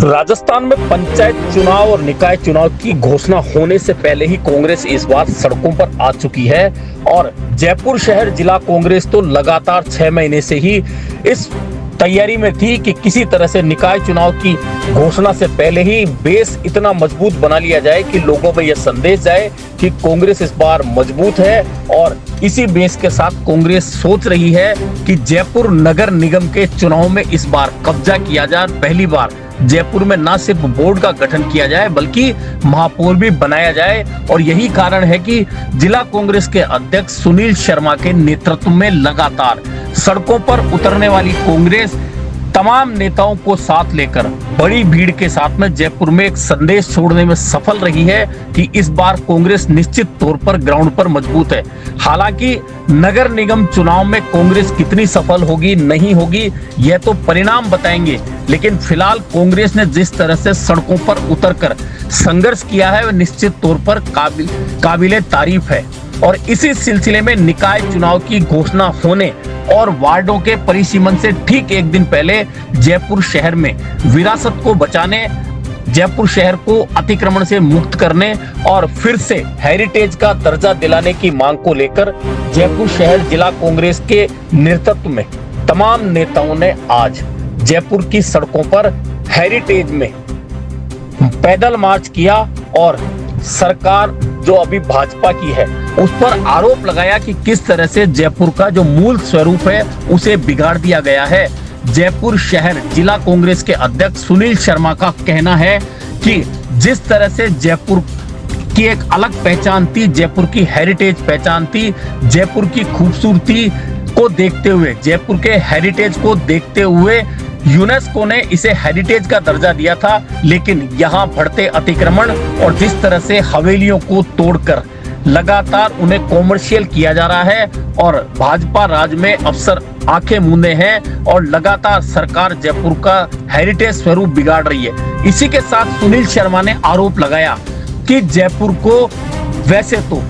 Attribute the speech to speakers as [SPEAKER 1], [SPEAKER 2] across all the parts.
[SPEAKER 1] राजस्थान में पंचायत चुनाव और निकाय चुनाव की घोषणा होने से पहले ही कांग्रेस इस बार सड़कों पर आ चुकी है और जयपुर शहर जिला कांग्रेस तो लगातार 6 महीने से ही इस तैयारी में थी कि किसी तरह से निकाय चुनाव की घोषणा से पहले ही बेस इतना मजबूत बना लिया जाए कि लोगों में यह संदेश जाए कि कांग्रेस इस बार मजबूत है। और इसी बेस के साथ कांग्रेस सोच रही है कि जयपुर नगर निगम के चुनाव में इस बार कब्जा किया जाए। पहली बार जयपुर में न सिर्फ बोर्ड का गठन किया जाए बल्कि महापौर भी बनाया जाए। और यही कारण है कि जिला कांग्रेस के अध्यक्ष सुनील शर्मा के नेतृत्व में लगातार सड़कों पर उतरने वाली कांग्रेस तमाम नेताओं को साथ लेकर बड़ी भीड़ के साथ में जयपुर में एक संदेश छोड़ने में सफल रही है कि इस बार कांग्रेस निश्चित तौर पर ग्राउंड पर मजबूत है। हालांकि नगर निगम चुनाव में कांग्रेस कितनी सफल होगी नहीं होगी यह तो परिणाम बताएंगे, लेकिन फिलहाल कांग्रेस ने जिस तरह से सड़कों पर उतरकर संघर्ष किया है वह निश्चित तौर पर काबिले तारीफ है। और इसी सिलसिले में निकाय चुनाव की घोषणा होने और वार्डों के परिसीमन से ठीक एक दिन पहले जयपुर शहर में विरासत को बचाने, जयपुर शहर को अतिक्रमण से मुक्त करने और फिर से हेरिटेज का दर्जा दिलाने की मांग को लेकर जयपुर शहर जिला कांग्रेस के नेतृत्व में तमाम नेताओं ने आज जयपुर की सड़कों पर हेरिटेज में पैदल मार्च किया और सरकार जो अभी भाजपा की है उस पर आरोप लगाया कि किस तरह से जयपुर का जो मूल स्वरूप है उसे बिगाड़ दिया गया है। जयपुर शहर जिला कांग्रेस के अध्यक्ष सुनील शर्मा का कहना है कि जिस तरह से जयपुर की एक अलग पहचान थी, जयपुर की हेरिटेज पहचान थी, जयपुर की खूबसूरती को देखते हुए, जयपुर के हेरिटेज को देखते हुए यूनेस्को ने इसे हेरिटेज का दर्जा दिया था। लेकिन यहाँ बढ़ते अतिक्रमण और जिस तरह से हवेलियों को तोड़कर लगातार उन्हें कॉमर्शियल किया जा रहा है और भाजपा राज में अफसर आंखें मूंदे हैं और लगातार सरकार जयपुर का हेरिटेज स्वरूप बिगाड़ रही है। इसी के साथ सुनील शर्मा ने आरोप लगाया कि जयपुर को वैसे तो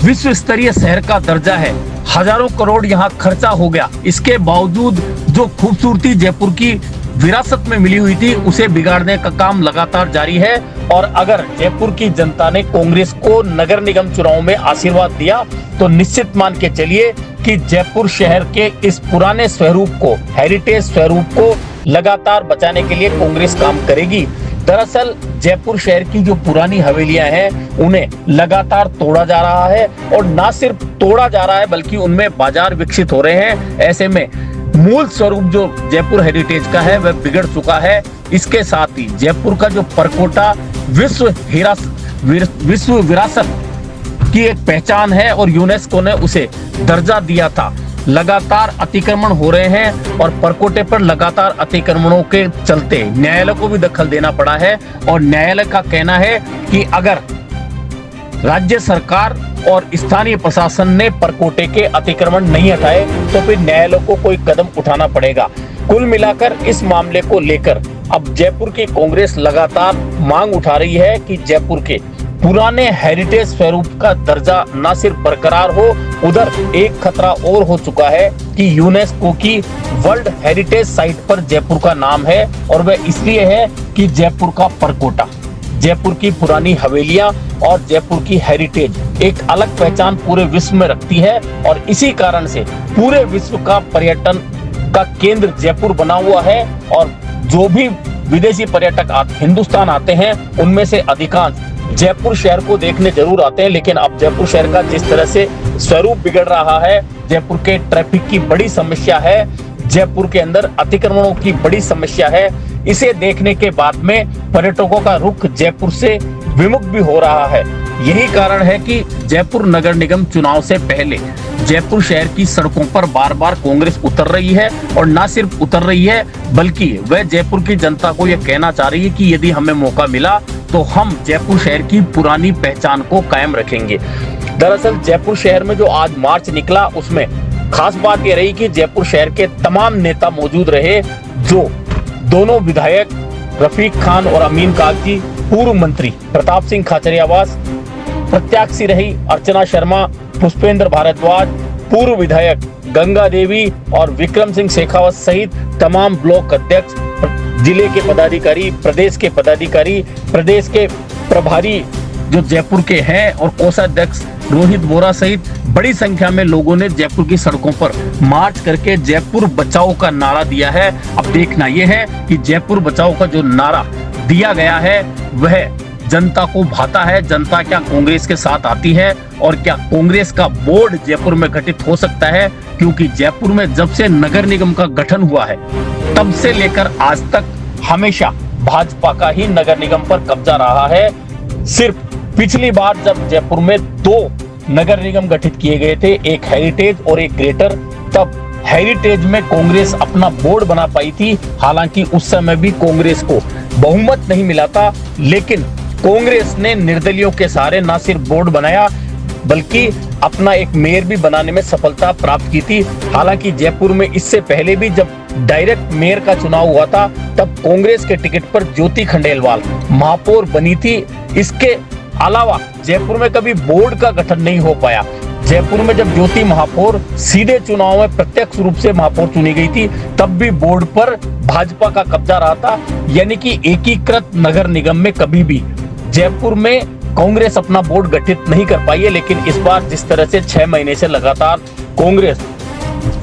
[SPEAKER 1] विश्व स्तरीय शहर का दर्जा है, हजारों करोड़ यहाँ खर्चा हो गया, इसके बावजूद जो खूबसूरती जयपुर की विरासत में मिली हुई थी उसे बिगाड़ने का काम लगातार जारी है। और अगर जयपुर की जनता ने कांग्रेस को नगर निगम चुनाव में आशीर्वाद दिया तो निश्चित मान के चलिए कि जयपुर शहर के इस पुराने स्वरूप को, हेरिटेज स्वरूप को लगातार बचाने के लिए कांग्रेस काम करेगी। दरअसल जयपुर शहर की जो पुरानी हवेलियां हैं उन्हें लगातार तोड़ा जा रहा है और न सिर्फ तोड़ा जा रहा है बल्कि उनमें बाजार विकसित हो रहे हैं। ऐसे में मूल स्वरूप जो जयपुर हेरिटेज का है वह बिगड़ चुका है। इसके साथ ही जयपुर का जो परकोटा विश्व विरासत की एक पहचान है और यूनेस्को ने उसे दर्जा दिया था, लगातार अतिक्रमण हो रहे हैं और परकोटे पर लगातार अतिक्रमणों के चलते न्यायालय को भी दखल देना पड़ा है। और न्यायालय का कहना है कि अगर राज्य सरकार और स्थानीय प्रशासन ने परकोटे के अतिक्रमण नहीं हटाए तो फिर न्यायालय को कोई कदम उठाना पड़ेगा। कुल मिलाकर इस मामले को लेकर अब जयपुर की कांग्रेस लगातार मांग उठा रही है कि जयपुर के पुराने हेरिटेज स्वरूप का दर्जा न सिर्फ बरकरार हो, उधर एक खतरा और हो चुका है कि यूनेस्को की वर्ल्ड हेरिटेज साइट पर जयपुर का नाम है और वह इसलिए है कि जयपुर का परकोटा, जयपुर की पुरानी हवेलियां और जयपुर की हेरिटेज एक अलग पहचान पूरे विश्व में रखती है। और इसी कारण से पूरे विश्व का पर्यटन का केंद्र जयपुर बना हुआ है और जो भी विदेशी पर्यटक हिंदुस्तान आते हैं उनमें से अधिकांश जयपुर शहर को देखने जरूर आते हैं। लेकिन अब जयपुर शहर का जिस तरह से स्वरूप बिगड़ रहा है, जयपुर के ट्रैफिक की बड़ी समस्या है, जयपुर के अंदर अतिक्रमणों की बड़ी समस्या है, इसे देखने के बाद में पर्यटकों का रुख जयपुर से विमुख भी हो रहा है। यही कारण है कि जयपुर नगर निगम चुनाव से पहले जयपुर शहर की सड़कों पर बार बार कांग्रेस उतर रही है और न सिर्फ उतर रही है बल्कि वह जयपुर की जनता को यह कहना चाह रही है कि यदि हमें मौका मिला तो हम जयपुर शहर की पुरानी पहचान को कायम रखेंगे। दरअसल जयपुर शहर में जो आज मार्च निकला उसमें खास बात यह रही कि जयपुर शहर के तमाम नेता मौजूद रहे, जो दोनों विधायक रफीक खान और अमीन कागजी, पूर्व मंत्री प्रताप सिंह खाचरियावास, प्रत्याशी रही अर्चना शर्मा, पुष्पेंद्र भारद्वाज, पूर्व विधायक गंगा देवी और विक्रम सिंह शेखावत सहित तमाम ब्लॉक अध्यक्ष, जिले के पदाधिकारी, प्रदेश के पदाधिकारी, प्रदेश के प्रभारी जो जयपुर के हैं और कोषाध्यक्ष रोहित बोरा सहित बड़ी संख्या में लोगों ने जयपुर की सड़कों पर मार्च करके जयपुर बचाओ का नारा दिया है। अब देखना यह है कि जयपुर बचाओ का जो नारा दिया गया है वह जनता को भाता है। जनता क्या कांग्रेस के साथ आती है और क्या कांग्रेस का बोर्ड जयपुर में गठित हो सकता है, क्योंकि जयपुर में जब से नगर निगम का गठन हुआ है तब से लेकर आज तक हमेशा भाजपा का ही नगर निगम पर कब्जा रहा है। सिर्फ पिछली बार जब जयपुर में 2 नगर निगम गठित किए गए थे, एक हेरिटेज और एक ग्रेटर, तब हेरिटेज में कांग्रेस अपना बोर्ड बना पाई थी। हालांकि उस समय भी कांग्रेस को बहुमत नहीं मिला था, लेकिन कांग्रेस ने निर्दलियों के सहारे न सिर्फ बोर्ड बनाया बल्कि अपना एक मेयर भी बनाने में सफलता प्राप्त की थी। हालांकि जयपुर में इससे पहले भी जब डायरेक्ट मेयर का चुनाव हुआ था तब कांग्रेस के टिकट पर ज्योति खंडेलवाल महापौर बनी थी। इसके अलावा जयपुर में कभी बोर्ड का गठन नहीं हो पाया। जयपुर में जब ज्योति महापौर सीधे चुनाव में प्रत्यक्ष रूप से महापौर चुनी गई थी तब भी बोर्ड पर भाजपा का कब्जा रहा था। यानी कि एकीकृत नगर निगम में कभी भी जयपुर में कांग्रेस अपना बोर्ड गठित नहीं कर पाई है। लेकिन इस बार जिस तरह से 6 महीने से लगातार कांग्रेस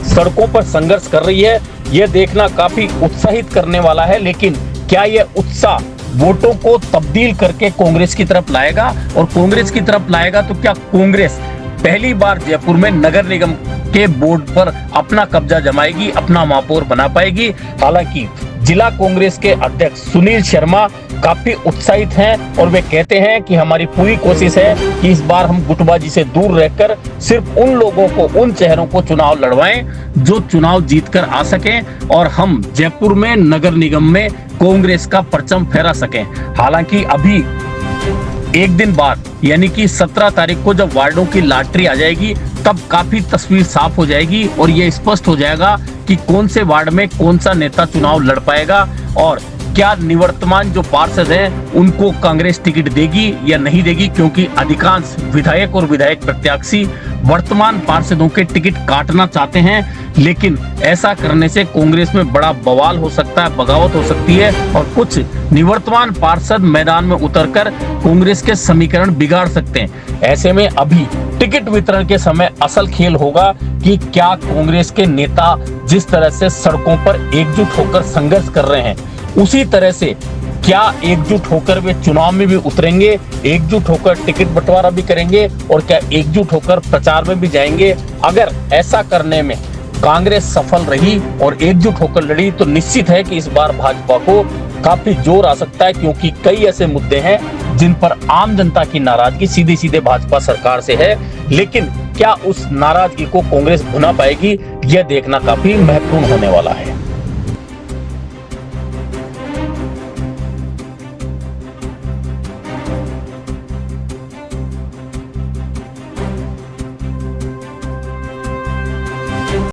[SPEAKER 1] सड़कों पर संघर्ष कर रही है, यह देखना काफी उत्साहित करने वाला है। लेकिन क्या यह उत्साह वोटों को तब्दील करके कांग्रेस की तरफ लाएगा, और कांग्रेस की तरफ लाएगा तो क्या कांग्रेस पहली बार जयपुर में नगर निगम के बोर्ड पर अपना कब्जा जमाएगी, अपना महापौर बना पाएगी? हालांकि जिला कांग्रेस के अध्यक्ष सुनील शर्मा काफी उत्साहित हैं और वे कहते हैं कि हमारी पूरी कोशिश है कि इस बार हम गुटबाजी से दूर रहकर सिर्फ उन लोगों को, उन चेहरों को चुनाव लड़वाएं जो चुनाव जीतकर आ सकें और हम जयपुर में नगर निगम में कांग्रेस का परचम फहरा सकें। हालांकि अभी एक दिन बाद यानी कि 17 तारीख को जब वार्डों की लॉटरी आ जाएगी तब काफी तस्वीर साफ हो जाएगी और ये स्पष्ट हो जाएगा कि कौन से वार्ड में कौन सा नेता चुनाव लड़ पाएगा और क्या निवर्तमान जो पार्षद हैं उनको कांग्रेस टिकट देगी या नहीं देगी, क्योंकि अधिकांश विधायक और विधायक प्रत्याशी वर्तमान पार्षदों के टिकट काटना चाहते हैं। लेकिन ऐसा करने से कांग्रेस में बड़ा बवाल हो सकता है, बगावत हो सकती है और कुछ निवर्तमान पार्षद मैदान में उतरकर कांग्रेस के समीकरण बिगाड़ सकते हैं। ऐसे में अभी टिकट वितरण के समय असल खेल होगा कि क्या कांग्रेस के नेता जिस तरह से सड़कों पर एकजुट होकर संघर्ष कर रहे हैं उसी तरह से क्या एकजुट होकर वे चुनाव में भी उतरेंगे, एकजुट होकर टिकट बंटवारा भी करेंगे और क्या एकजुट होकर प्रचार में भी जाएंगे। अगर ऐसा करने में कांग्रेस सफल रही और एकजुट होकर लड़ी तो निश्चित है कि इस बार भाजपा को काफी जोर आ सकता है, क्योंकि कई ऐसे मुद्दे हैं जिन पर आम जनता की नाराजगी सीधे सीधे भाजपा सरकार से है। लेकिन क्या उस नाराजगी को कांग्रेस भुना पाएगी, यह देखना काफी महत्वपूर्ण होने वाला है।